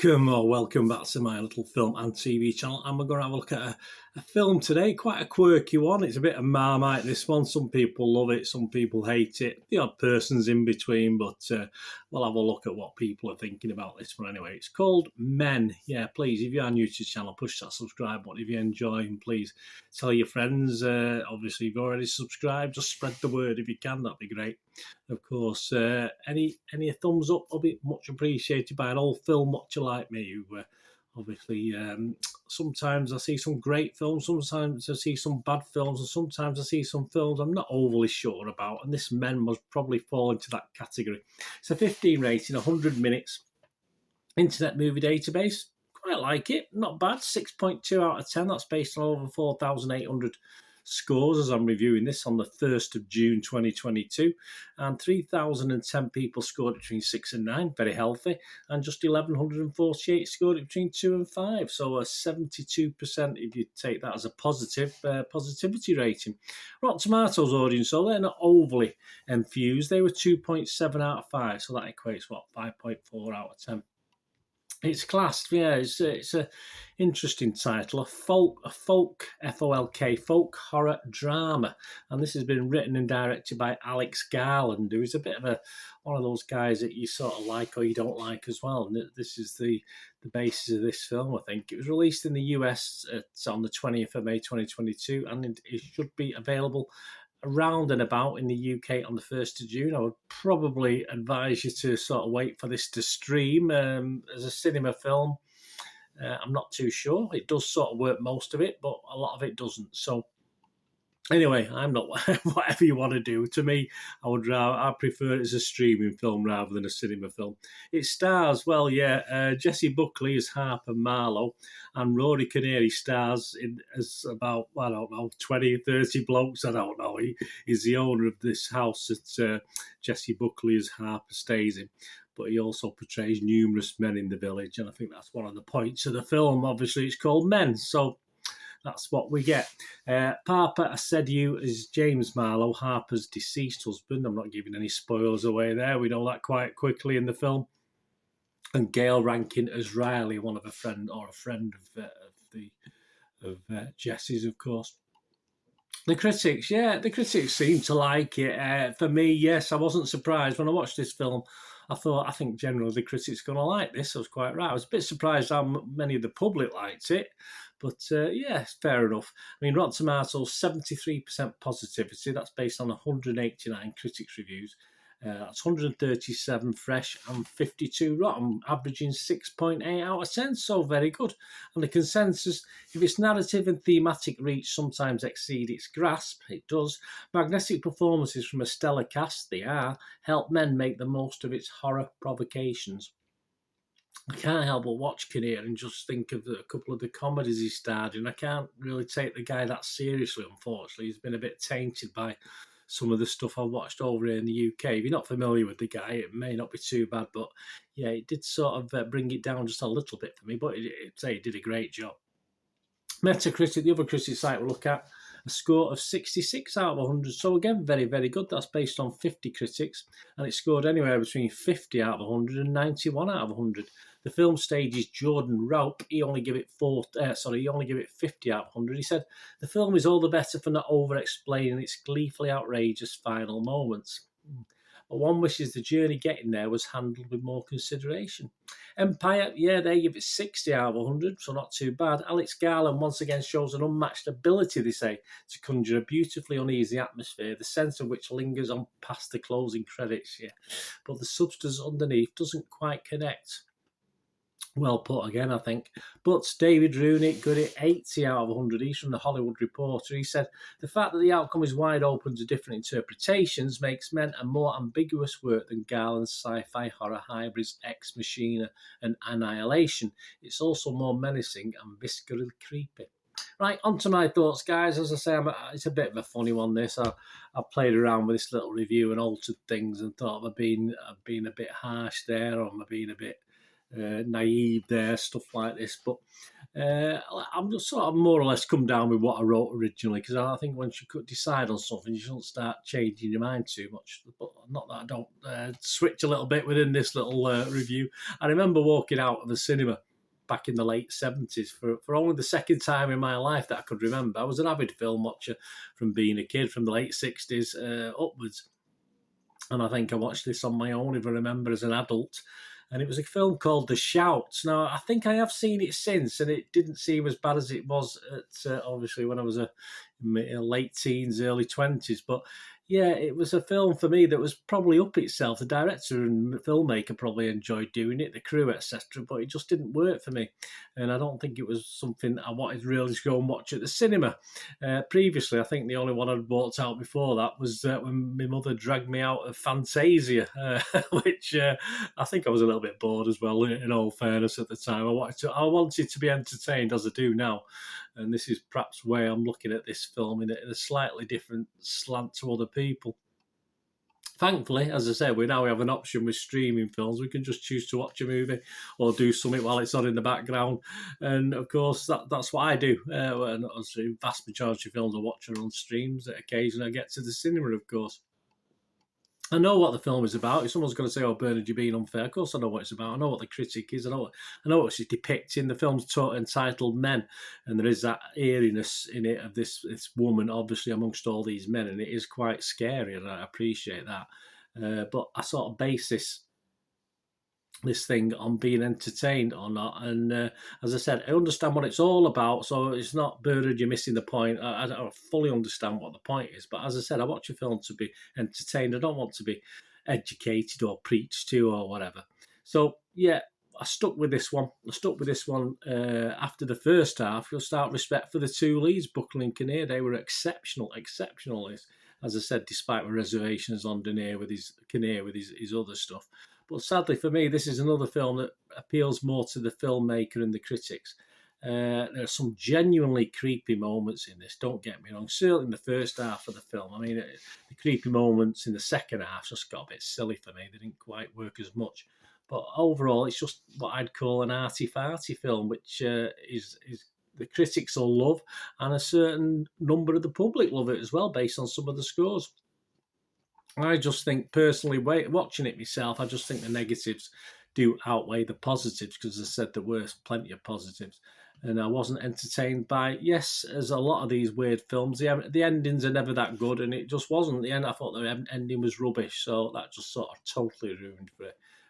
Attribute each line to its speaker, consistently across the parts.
Speaker 1: Welcome back to my little film and TV channel. And we're going to have a look at a film today, quite a quirky one. It's a bit of Marmite, this one. Some people love it, some people hate it. The odd person's in between, but we'll have a look at what people are thinking about this one anyway. It's called Men. Yeah, please, if you are new to the channel, push that subscribe button if you enjoy, and please tell your friends. Obviously, if you've already subscribed, just spread the word if you can. That'd be great. Of course, any thumbs up will be much appreciated by an old film watcher like me, who obviously sometimes I see some great films, sometimes I see some bad films, and sometimes I see some films I'm not overly sure about, and this Men must probably fall into that category. It's a 15 rating, 100 minutes, Internet Movie Database. Quite like it, not bad, 6.2 out of 10. That's based on over 4,800 scores as I'm reviewing this on the 1st of June 2022, and 3,010 people scored it between 6 and 9, very healthy, and just 1,148 scored it between 2 and 5, so a 72% if you take that as a positive positivity rating. Rotten Tomatoes audience, so they're not overly enthused. They were 2.7 out of 5, so that equates, 5.4 out of 10. It's classed, yeah. It's a interesting title, a folk F-O-L-K, folk horror drama, and this has been written and directed by Alex Garland, who is a bit of one of those guys that you sort of like or you don't like as well. And this is the basis of this film. I think it was released in the US on the 20th of May 2022, and it should be available around and about in the UK on the 1st of June. I would probably advise you to sort of wait for this to stream as a cinema film. I'm not too sure. It does sort of work most of it, but a lot of it doesn't. So anyway, I'm not whatever you want to do. To me, I prefer it as a streaming film rather than a cinema film. It stars, Jessie Buckley as Harper Marlowe, and Rory Kinnear stars as about, 20, 30 blokes. I don't know. He's the owner of this house that Jessie Buckley as Harper stays in. But he also portrays numerous men in the village, and I think that's one of the points of the film. Obviously, it's called Men, so that's what we get. Papa Asedu is James Marlowe, Harper's deceased husband. I'm not giving any spoilers away there. We know that quite quickly in the film. And Gail Rankin as Riley, a friend of Jessie's, of course. The critics seem to like it. For me, yes, I wasn't surprised when I watched this film. I think generally the critics are going to like this. I was quite right. I was a bit surprised how many of the public liked it. But it's fair enough. I mean, Rotten Tomatoes, 73% positivity. That's based on 189 critics' reviews. That's 137 fresh and 52 rotten, averaging 6.8 out of 10, so very good. And the consensus, if its narrative and thematic reach sometimes exceed its grasp, it does. Magnetic performances from a stellar cast, they help Men make the most of its horror provocations. I can't help but watch Kinnear and just think of a couple of the comedies he starred in. I can't really take the guy that seriously, unfortunately. He's been a bit tainted by some of the stuff I've watched over here in the UK. If you're not familiar with the guy, it may not be too bad, but yeah, it did sort of bring it down just a little bit for me, but it did a great job. Metacritic, the other critic site we'll look at, a score of 66 out of 100. So again, very, very good. That's based on 50 critics, and it scored anywhere between 50 out of 100 and 91 out of 100. The film stage's Jordan Raup, he only give it 50 out of 100. He said, the film is all the better for not over-explaining its gleefully outrageous final moments. But one wishes the journey getting there was handled with more consideration. Empire, they give it 60 out of 100, so not too bad. Alex Garland once again shows an unmatched ability, they say, to conjure a beautifully uneasy atmosphere, the sense of which lingers on past the closing credits, but the substance underneath doesn't quite connect. Well put again, I think. But David Rooney got it 80 out of 100. He's from The Hollywood Reporter. He said, the fact that the outcome is wide open to different interpretations makes Men a more ambiguous work than Garland's sci-fi horror hybrids Ex Machina and Annihilation. It's also more menacing and viscerally creepy. Right, on to my thoughts, guys. As I say, it's a bit of a funny one, this. I played around with this little review and altered things and thought I've been a bit harsh there, or I'm being a bit naive there, stuff like this. But I'm just sort of more or less come down with what I wrote originally, because I think once you could decide on something, you shouldn't start changing your mind too much. But not that I don't switch a little bit within this little review. I remember walking out of the cinema back in the late 70s for only the second time in my life that I could remember. I was an avid film watcher from being a kid, from the late 60s upwards. And I think I watched this on my own, if I remember, as an adult. And it was a film called The Shout. Now, I think I have seen it since, and it didn't seem as bad as it was at, obviously, when I was late teens, early 20s. But yeah, it was a film for me that was probably up itself. The director and filmmaker probably enjoyed doing it, the crew, etc. But it just didn't work for me. And I don't think it was something I wanted really to go and watch at the cinema. Previously, I think the only one I'd walked out before that was when my mother dragged me out of Fantasia, which I think I was a little bit bored as well, in all fairness, at the time. I wanted to be entertained, as I do now. And this is perhaps where I'm looking at this film in a slightly different slant to other people. Thankfully, as I said, we now have an option with streaming films. We can just choose to watch a movie or do something while it's on in the background. And of course, that's what I do. And obviously, the vast majority of films I watch are on streams. Occasionally, I get to the cinema, of course. I know what the film is about. If someone's going to say, "Oh, Bernard, you're being unfair," of course I know what it's about. I know what the critic is. I know what it's depicting. The film's entitled Men, and there is that eeriness in it of this woman, obviously, amongst all these men, and it is quite scary, and I appreciate that. But I sort of base this thing on being entertained or not. And as I said, I understand what it's all about, so it's not, Bernard, you're missing the point. I don't fully understand what the point is, but as I said, I watch a film to be entertained. I don't want to be educated or preached to or whatever. So yeah, I stuck with this one. After the first half. You'll start respect for the two leads, Buckle and Kinnear. They were exceptional. As I said, despite my reservations on Kinnear with his other stuff. But sadly for me, this is another film that appeals more to the filmmaker and the critics. There are some genuinely creepy moments in this, don't get me wrong. Certainly in the first half of the film. I mean, the creepy moments in the second half just got a bit silly for me. They didn't quite work as much. But overall, it's just what I'd call an arty-farty film, which is the critics will love, and a certain number of the public love it as well, based on some of the scores. I just think, personally, watching it myself, I just think the negatives do outweigh the positives, because as I said, there were plenty of positives. And I wasn't entertained by, yes, as a lot of these weird films, the endings are never that good, and it just wasn't. The end, I thought the ending was rubbish, so that just sort of totally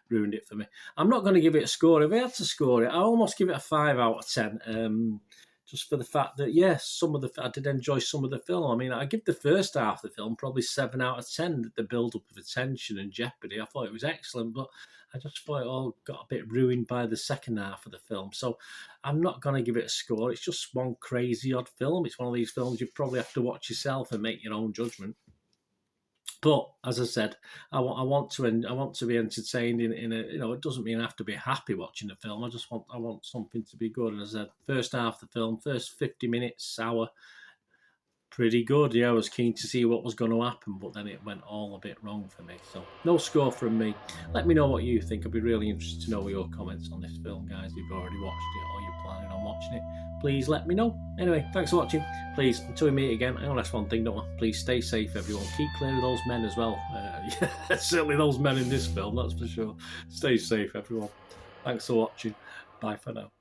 Speaker 1: ruined it for me. I'm not going to give it a score. If I had to score it, I almost give it a 5 out of 10. Just for the fact that, yes, I did enjoy some of the film. I mean, I give the first half of the film probably 7 out of 10. The build-up of attention and jeopardy, I thought it was excellent, but I just thought it all got a bit ruined by the second half of the film. So I'm not going to give it a score. It's just one crazy odd film. It's one of these films you probably have to watch yourself and make your own judgment. But as I said, I want to be entertained in a, it doesn't mean I have to be happy watching the film. I want something to be good. And as I said, first half of the film, first 50 minutes, hour, pretty good. Yeah, I was keen to see what was going to happen, but then it went all a bit wrong for me. So no score from me. Let me know what you think. I'd be really interested to know your comments on this film, guys. If you've already watched it or you're planning on watching it, please let me know. Anyway, thanks for watching. Please, until we meet again, I know that's one thing, don't I? Please stay safe, everyone. Keep clear of those men as well. Certainly those men in this film, that's for sure. Stay safe, everyone. Thanks for watching. Bye for now.